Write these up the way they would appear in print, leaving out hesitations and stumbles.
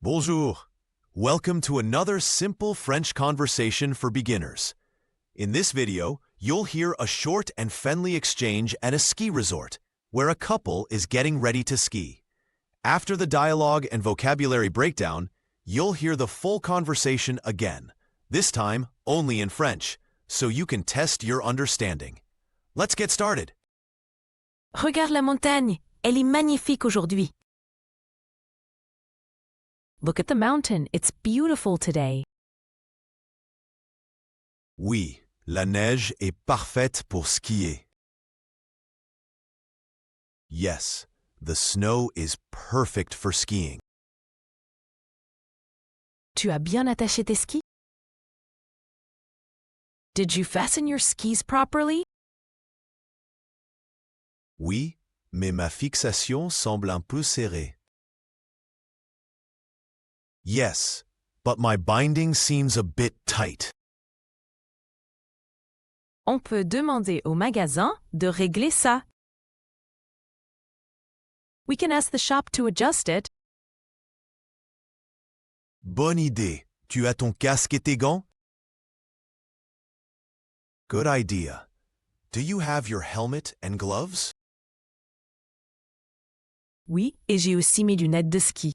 Bonjour. Welcome to another simple French conversation for beginners. In this video, you'll hear a short and friendly exchange at a ski resort, where a couple is getting ready to ski. After the dialogue and vocabulary breakdown, you'll hear the full conversation again, this time only in French, so you can test your understanding. Let's get started. Regarde la montagne, elle est magnifique aujourd'hui. Look at the mountain, it's beautiful today. Oui, la neige est parfaite pour skier. Yes, the snow is perfect for skiing. Tu as bien attaché tes skis? Did you fasten your skis properly? Oui, mais ma fixation semble un peu serrée. Yes, but my binding seems a bit tight. On peut demander au magasin de régler ça. We can ask the shop to adjust it. Bonne idée. Tu as ton casque et tes gants? Good idea. Do you have your helmet and gloves? Oui, et j'ai aussi mes lunettes de ski.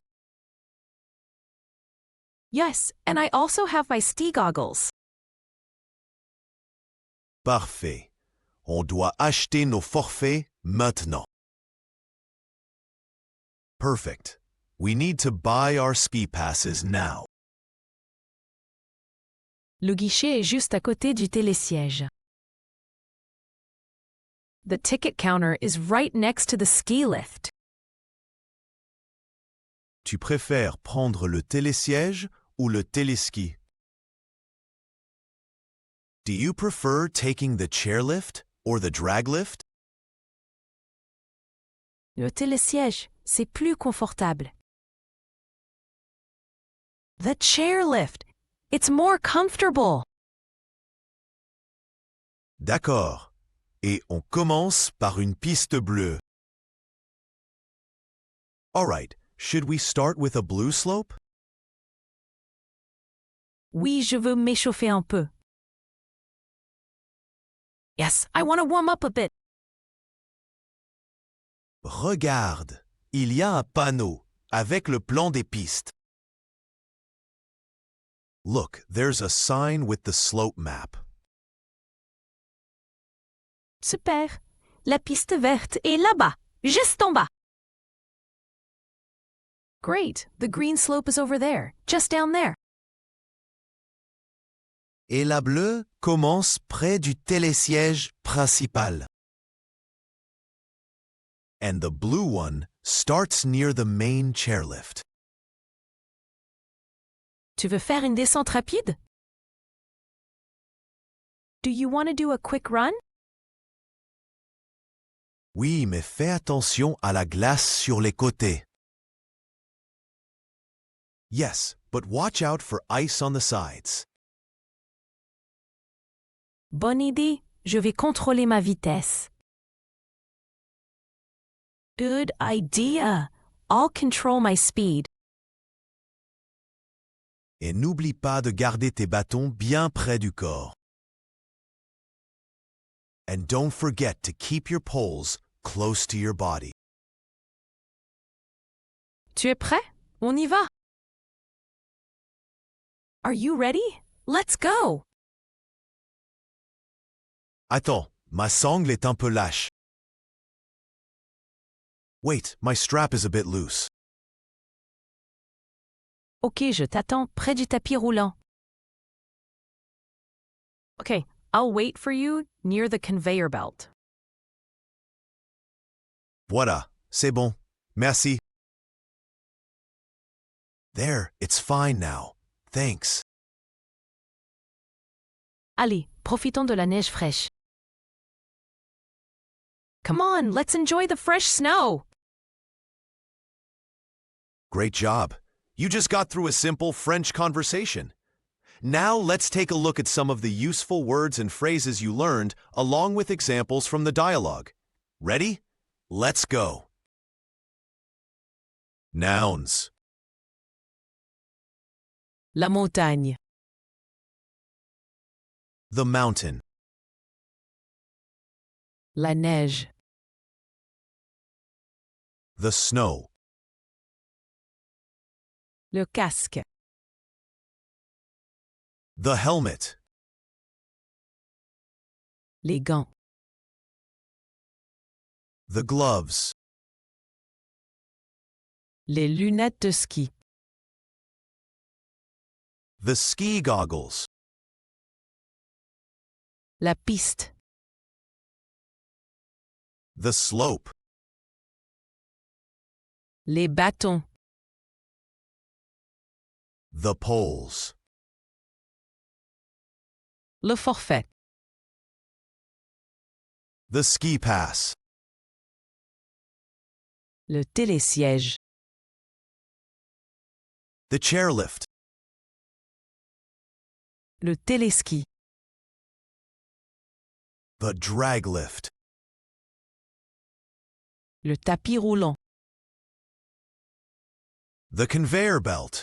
Yes, and I also have my ski goggles. Parfait. On doit acheter nos forfaits maintenant. Perfect. We need to buy our ski passes now. Le guichet est juste à côté du télésiège. The ticket counter is right next to the ski lift. Tu préfères prendre le télésiège ou le téléski? Do you prefer taking the chairlift or the drag lift? Le télésiège, c'est plus confortable. The chairlift, it's more comfortable. D'accord. Et on commence par une piste bleue. All right, should we start with a blue slope? Oui, je veux m'échauffer un peu. Yes, I want to warm up a bit. Regarde, il y a un panneau avec le plan des pistes. Look, there's a sign with the slope map. Super. La piste verte est là-bas, juste en bas. Great. The green slope is over there, just down there. Et la bleue commence près du télésiège principal. And the blue one starts near the main chairlift. Tu veux faire une descente rapide? Do you want to do a quick run? Oui, mais fais attention à la glace sur les côtés. Yes, but watch out for ice on the sides. Bonne idée, je vais contrôler ma vitesse. Good idea. I'll control my speed. Et n'oublie pas de garder tes bâtons bien près du corps. And don't forget to keep your poles close to your body. Tu es prêt? On y va. Are you ready? Let's go. Attends, ma sangle est un peu lâche. Wait, my strap is a bit loose. Ok, je t'attends près du tapis roulant. Okay, I'll wait for you near the conveyor belt. Voilà, c'est bon. Merci. There, it's fine now. Thanks. Allez, profitons de la neige fraîche. Come on, let's enjoy the fresh snow. Great job. You just got through a simple French conversation. Now let's take a look at some of the useful words and phrases you learned along with examples from the dialogue. Ready? Let's go. Nouns. La montagne. The mountain. La neige. The snow. Le casque. The helmet. Les gants. The gloves. Les lunettes de ski. The ski goggles. La piste. The slope. Les bâtons. The poles. Le forfait. The ski pass. Le télésiège. The chairlift. Le téléski. The drag lift. Le tapis roulant. The conveyor belt.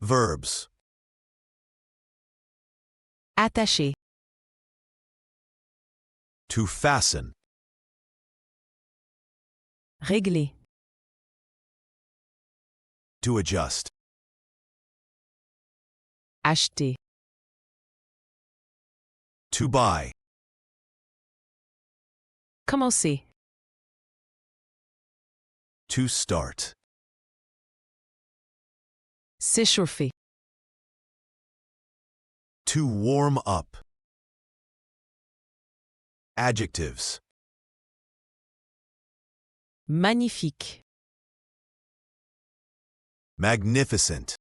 Verbs. Attaché. To fasten. Régler. To adjust. Acheter. To buy. Commencer. To start. S'échauffer. To warm up. Adjectives. Magnifique. Magnificent.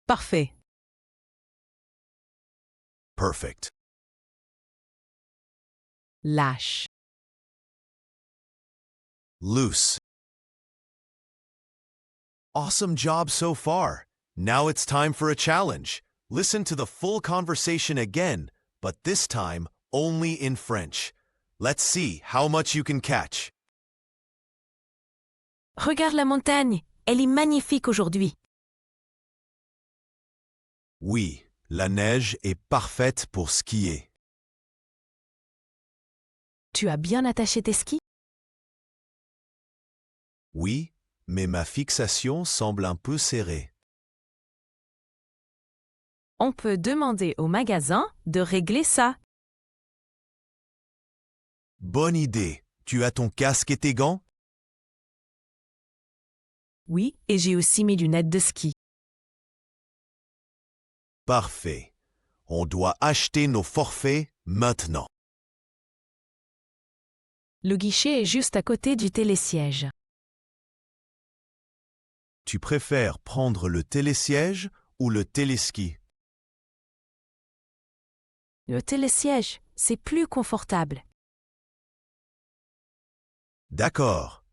Parfait. Perfect. Lâche. Loose. Awesome job so far. Now it's time for a challenge. Listen to the full conversation again, but this time only in French. Let's see how much you can catch. Regarde la montagne, elle est magnifique aujourd'hui. Oui, la neige est parfaite pour skier. Tu as bien attaché tes skis? Oui, mais ma fixation semble un peu serrée. On peut demander au magasin de régler ça. Bonne idée. Tu as ton casque et tes gants? Oui, et j'ai aussi mes lunettes de ski. Parfait. On doit acheter nos forfaits maintenant. Le guichet est juste à côté du télésiège. Tu préfères prendre le télésiège ou le téléski? Le télésiège, c'est plus confortable. D'accord.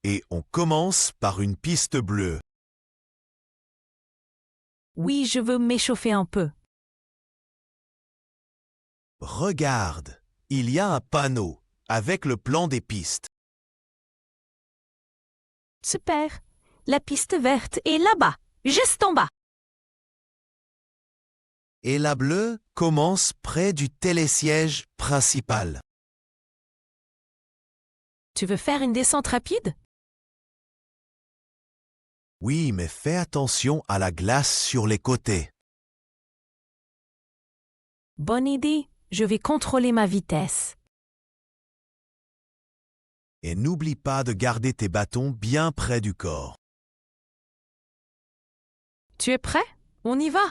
Et on commence par une piste bleue. Oui, je veux m'échauffer un peu. Regarde, il y a un panneau avec le plan des pistes. Super. La piste verte est là-bas, juste en bas. Et la bleue commence près du télésiège principal. Tu veux faire une descente rapide? Oui, mais fais attention à la glace sur les côtés. Bonne idée. Je vais contrôler ma vitesse. Et n'oublie pas de garder tes bâtons bien près du corps. Tu es prêt? On y va.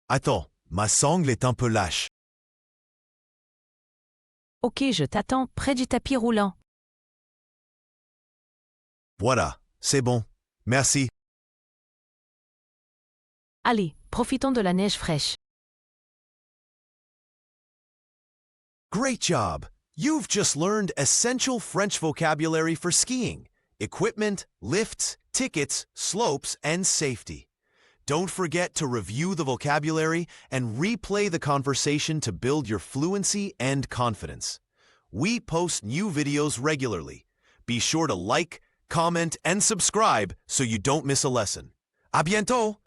Attends, ma sangle est un peu lâche. Ok, je t'attends près du tapis roulant. Voilà, c'est bon. Merci. Allez, profitons de la neige fraîche. Great job! You've just learned essential French vocabulary for skiing: equipment, lifts, tickets, slopes, and safety. Don't forget to review the vocabulary and replay the conversation to build your fluency and confidence. We post new videos regularly. Be sure to like, comment, and subscribe so you don't miss a lesson. À bientôt!